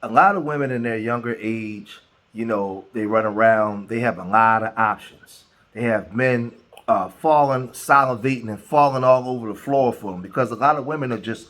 A lot of women in their younger age, they run around, they have a lot of options. They have men falling, salivating, and falling all over the floor for them because a lot of women are just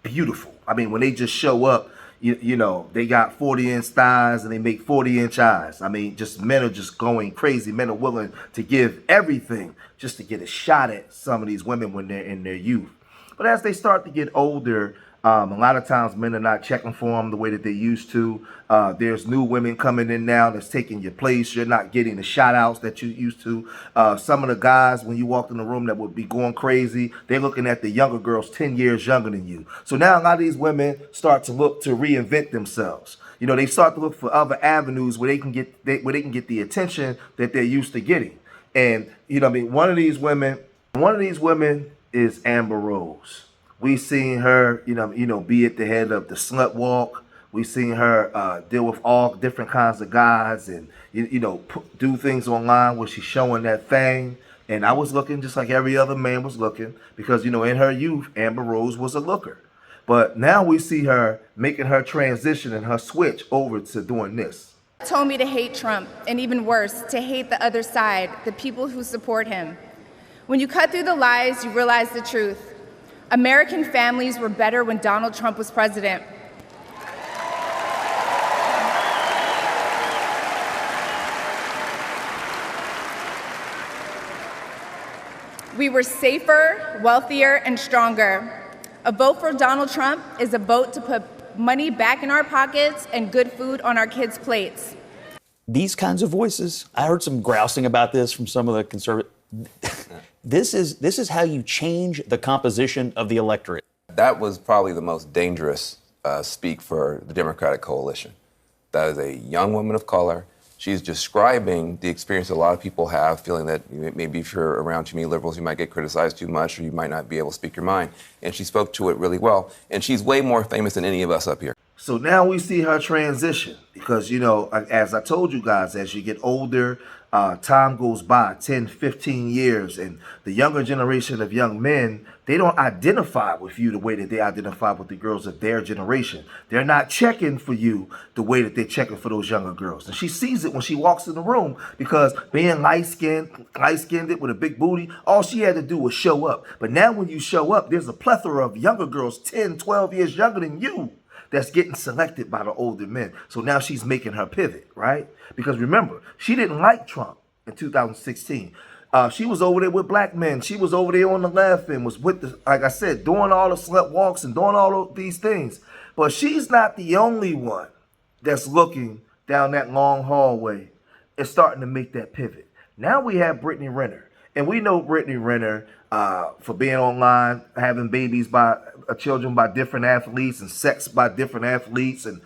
beautiful. I mean, when they just show up, they got 40-inch thighs and they make 40-inch eyes. I mean, just men are just going crazy. Men are willing to give everything just to get a shot at some of these women when they're in their youth. But as they start to get older, a lot of times men are not checking for them the way that they used to. There's new women coming in now that's taking your place. You're not getting the shout outs that you used to. Some of the guys, when you walked in the room that would be going crazy, they're looking at the younger girls 10 years younger than you. So now a lot of these women start to look to reinvent themselves. They start to look for other avenues where they can get the attention that they're used to getting. And one of these women is Amber Rose. We seen her, be at the head of the slut walk. We seen her deal with all different kinds of guys and, do things online where she's showing that thing. And I was looking just like every other man was looking because, in her youth, Amber Rose was a looker. But now we see her making her transition and her switch over to doing this. Told me to hate Trump, and even worse, to hate the other side, the people who support him. When you cut through the lies, you realize the truth. American families were better when Donald Trump was president. We were safer, wealthier, and stronger. A vote for Donald Trump is a vote to put money back in our pockets and good food on our kids' plates. These kinds of voices, I heard some grousing about this from some of the conservative. This is how you change the composition of the electorate. That was probably the most dangerous speak for the Democratic coalition. That is a young woman of color. She's describing the experience a lot of people have, feeling that maybe if you're around too many liberals, you might get criticized too much or you might not be able to speak your mind. And she spoke to it really well. And she's way more famous than any of us up here. So now we see her transition because, as I told you guys, as you get older, time goes by, 10, 15 years, and the younger generation of young men, they don't identify with you the way that they identify with the girls of their generation. They're not checking for you the way that they're checking for those younger girls. And she sees it when she walks in the room because being light-skinned with a big booty, all she had to do was show up. But now when you show up, there's a plethora of younger girls 10, 12 years younger than you that's getting selected by the older men. So now she's making her pivot, right? Because remember, she didn't like Trump in 2016. She was over there with black men. She was over there on the left and was with like I said, doing all the slut walks and doing all of these things. But she's not the only one that's looking down that long hallway and starting to make that pivot. Now we have Brittany Renner. And we know Brittany Renner for being online, having babies by children by different athletes and sex by different athletes and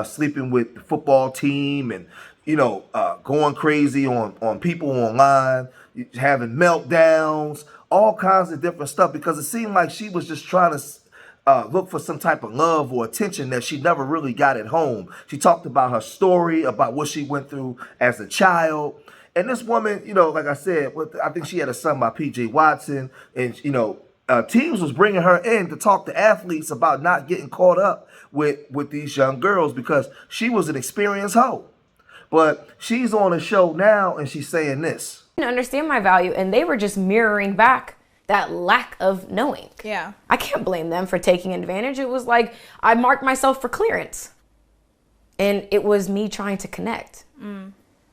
sleeping with the football team and, going crazy on people online, having meltdowns, all kinds of different stuff because it seemed like she was just trying to look for some type of love or attention that she never really got at home. She talked about her story, about what she went through as a child. And this woman, like I said, I think she had a son by P.J. Watson. And, teams was bringing her in to talk to athletes about not getting caught up with these young girls because she was an experienced hoe. But she's on a show now and she's saying this. I didn't understand my value and they were just mirroring back that lack of knowing. Yeah. I can't blame them for taking advantage. It was like I marked myself for clearance. And it was me trying to connect.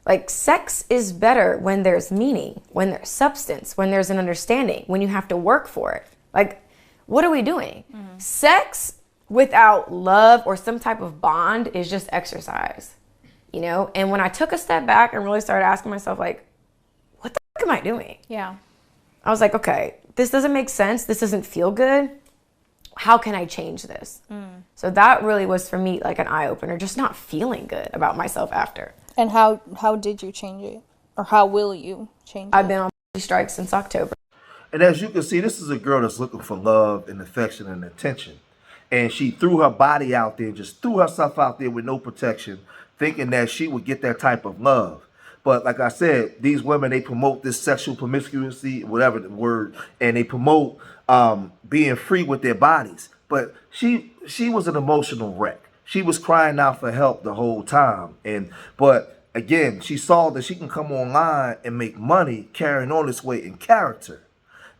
Like sex is better when there's meaning, when there's substance, when there's an understanding, when you have to work for it. Like, what are we doing? Sex without love or some type of bond is just exercise, And when I took a step back and really started asking myself, like, what the fuck am I doing? Yeah. I was like, okay, this doesn't make sense. This doesn't feel good. How can I change this? So that really was for me like an eye opener, just not feeling good about myself after. And how did you change it? Or how will you change it? I've been on strike since October. And as you can see, this is a girl that's looking for love and affection and attention. And she threw her body out there, just threw herself out there with no protection, thinking that she would get that type of love. But like I said, these women, they promote this sexual promiscuity, whatever the word, and they promote being free with their bodies. But she was an emotional wreck. She was crying out for help the whole time. But again, she saw that she can come online and make money carrying on this way in character.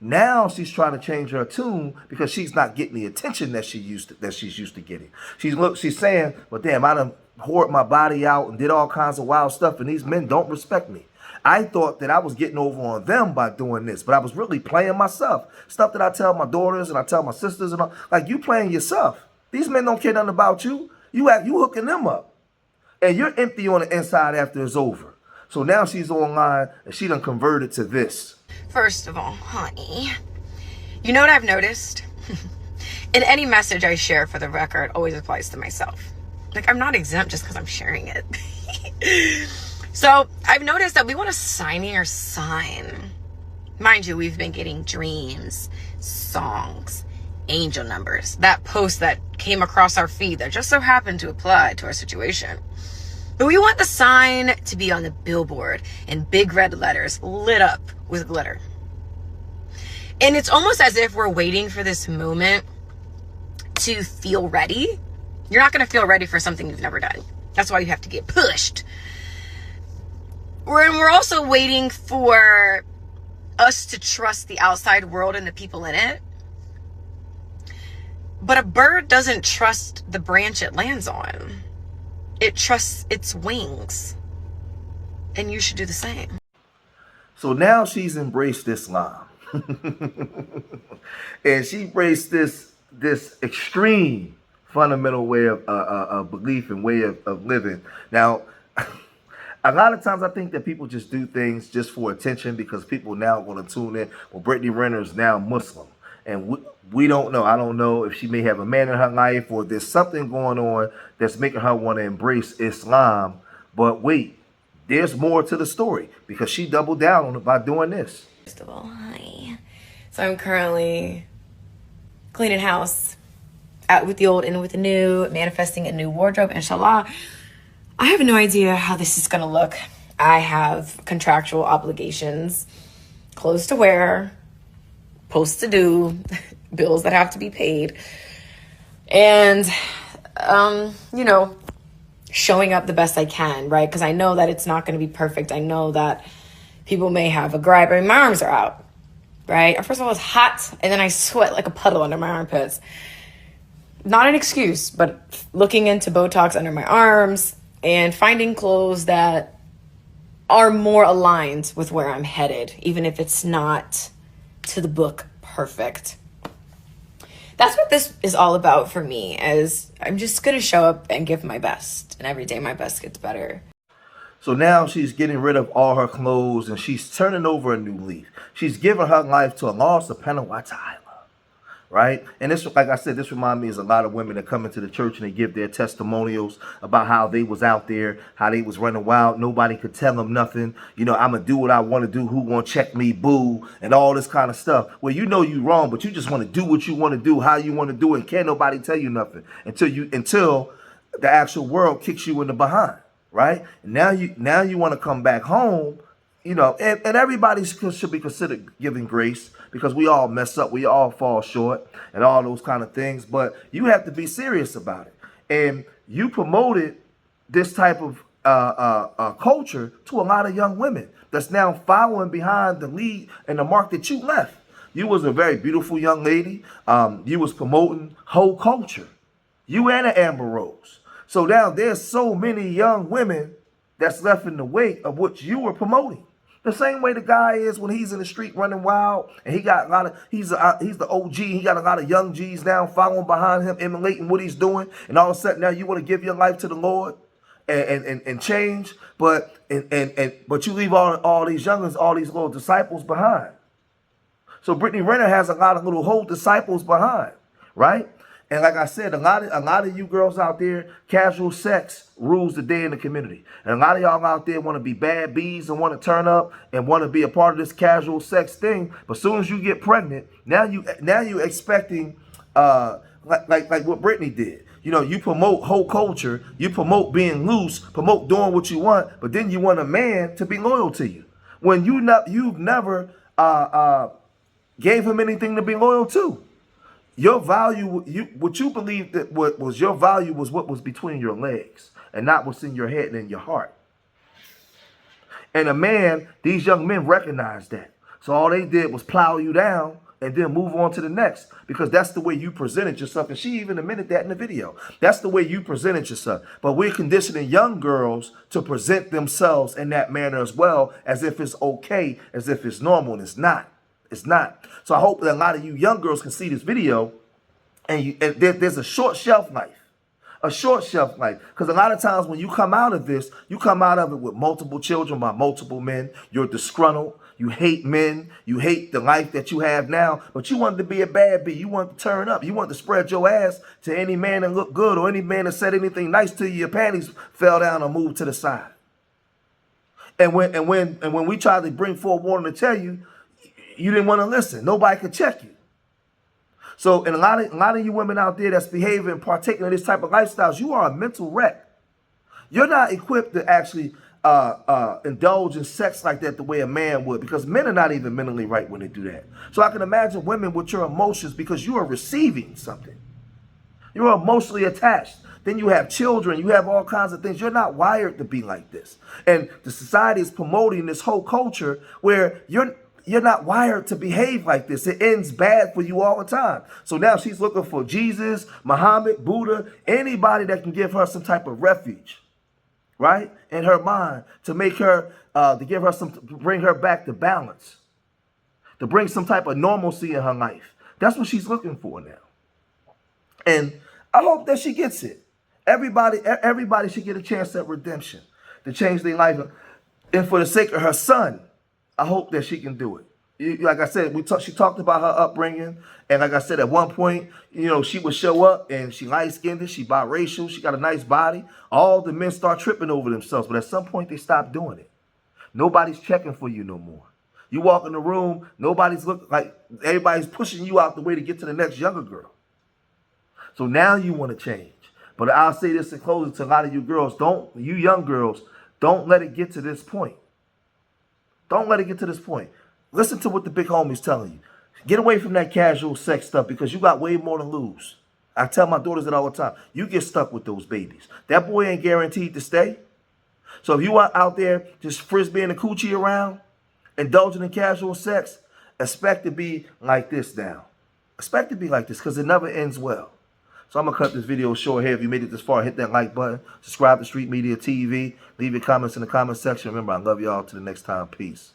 Now she's trying to change her tune because she's not getting the attention that she's used to getting. She's saying, "Well, damn, I done hoard my body out and did all kinds of wild stuff, and these men don't respect me. I thought that I was getting over on them by doing this, but I was really playing myself. Stuff that I tell my daughters and I tell my sisters and all, like, you playing yourself. These men don't care nothing about you. You hooking them up, and you're empty on the inside after it's over." So now she's online and she done converted to this. First of all, honey, you know what I've noticed? In any message I share, for the record, always applies to myself. Like, I'm not exempt just because I'm sharing it. So I've noticed that we want to sign your sign. Mind you, we've been getting dreams, songs, angel numbers. That post that came across our feed that just so happened to apply to our situation. But we want the sign to be on the billboard in big red letters, lit up with glitter. And it's almost as if we're waiting for this moment to feel ready. You're not going to feel ready for something you've never done. That's why you have to get pushed. We're also waiting for us to trust the outside world and the people in it. But a bird doesn't trust the branch it lands on. It trusts its wings. And you should do the same. So now she's embraced Islam. And she embraced this extreme fundamental way of belief and way of living. Now, a lot of times I think that people just do things just for attention because people now want to tune in. Well, Brittany Renner is now Muslim. And we don't know. I don't know if she may have a man in her life or there's something going on that's making her want to embrace Islam. But wait, there's more to the story because she doubled down on it by doing this. First of all, hi. So I'm currently cleaning house, out with the old, in with the new, manifesting a new wardrobe, inshallah. I have no idea how this is going to look. I have contractual obligations, clothes to wear, posts to do, bills that have to be paid, and, showing up the best I can, right? Because I know that it's not going to be perfect. I know that people may have a gripe. I mean, my arms are out, right? First of all, it's hot, and then I sweat like a puddle under my armpits. Not an excuse, but looking into Botox under my arms and finding clothes that are more aligned with where I'm headed, even if it's not to the book perfect. That's what this is all about for me, as I'm just going to show up and give my best, and every day my best gets better. So now she's getting rid of all her clothes and she's turning over a new leaf. She's giving her life to Allah subhanahu wa ta'ala, right? And this, like I said, this reminds me of a lot of women that come into the church and they give their testimonials about how they was out there, how they was running wild. Nobody could tell them nothing. I'm going to do what I want to do. Who going to check me, boo, and all this kind of stuff. Well, you know you wrong, but you just want to do what you want to do, how you want to do it, and can't nobody tell you nothing until the actual world kicks you in the behind, right? And now you want to come back home, and everybody should be considered giving grace because we all mess up, we all fall short, and all those kind of things. But you have to be serious about it. And you promoted this type of culture to a lot of young women that's now following behind the lead and the mark that you left. You was a very beautiful young lady. You was promoting whole culture. You and an Amber Rose. So now there's so many young women that's left in the wake of what you were promoting. The same way the guy is when he's in the street running wild, and he got a lot of, he's the OG, he got a lot of young G's now following behind him, emulating what he's doing, and all of a sudden now you want to give your life to the Lord and change, but you leave all these youngins, all these little disciples behind. So Brittany Renner has a lot of little whole disciples behind, right? And like I said, a lot of you girls out there, casual sex rules the day in the community. And a lot of y'all out there want to be bad bees and want to turn up and want to be a part of this casual sex thing. But as soon as you get pregnant, now you expecting like what Brittany did. You promote whole culture, you promote being loose, promote doing what you want, but then you want a man to be loyal to you when you've never gave him anything to be loyal to. Your value, what you believed that what was your value was what was between your legs and not what's in your head and in your heart. And a man, these young men recognized that. So all they did was plow you down and then move on to the next, because that's the way you presented yourself. And she even admitted that in the video. That's the way you presented yourself. But we're conditioning young girls to present themselves in that manner as well, as if it's okay, as if it's normal, and it's not. It's not. So I hope that a lot of you young girls can see this video, and there's a short shelf life. A short shelf life. Because a lot of times when you come out of this, you come out of it with multiple children by multiple men. You're disgruntled. You hate men. You hate the life that you have now. But you wanted to be a bad bee. You wanted to turn up. You wanted to spread your ass to any man that looked good, or any man that said anything nice to you. Your panties fell down or moved to the side. And when we tried to bring forward warning to tell you, you didn't want to listen. Nobody could check you. So, and a lot of you women out there that's behaving and partaking of this type of lifestyles, you are a mental wreck. You're not equipped to actually indulge in sex like that the way a man would, because men are not even mentally right when they do that. So I can imagine women with your emotions, because you are receiving something. You're emotionally attached. Then you have children. You have all kinds of things. You're not wired to be like this. And the society is promoting this whole culture where you're not wired to behave like this. It ends bad for you all the time. So now she's looking for Jesus, Muhammad, Buddha, anybody that can give her some type of refuge, right, in her mind, to make her, to give her some, to bring her back to balance, to bring some type of normalcy in her life. That's what she's looking for now. And I hope that she gets it. Everybody should get a chance at redemption, to change their life. And for the sake of her son, I hope that she can do it. Like I said, she talked about her upbringing. And like I said, at one point, she would show up and she light-skinned, she biracial, she got a nice body. All the men start tripping over themselves. But at some point, they stop doing it. Nobody's checking for you no more. You walk in the room, nobody's looking, like everybody's pushing you out the way to get to the next younger girl. So now you want to change. But I'll say this in closing to a lot of you girls, you young girls, don't let it get to this point. Don't let it get to this point. Listen to what the big homie's telling you. Get away from that casual sex stuff, because you got way more to lose. I tell my daughters that all the time. You get stuck with those babies. That boy ain't guaranteed to stay. So if you are out there just frisbeeing and coochie around, indulging in casual sex, expect to be like this now. Expect to be like this, because it never ends well. So I'm going to cut this video short here. If you made it this far, hit that like button. Subscribe to Street Media TV. Leave your comments in the comment section. Remember, I love y'all. Till the next time. Peace.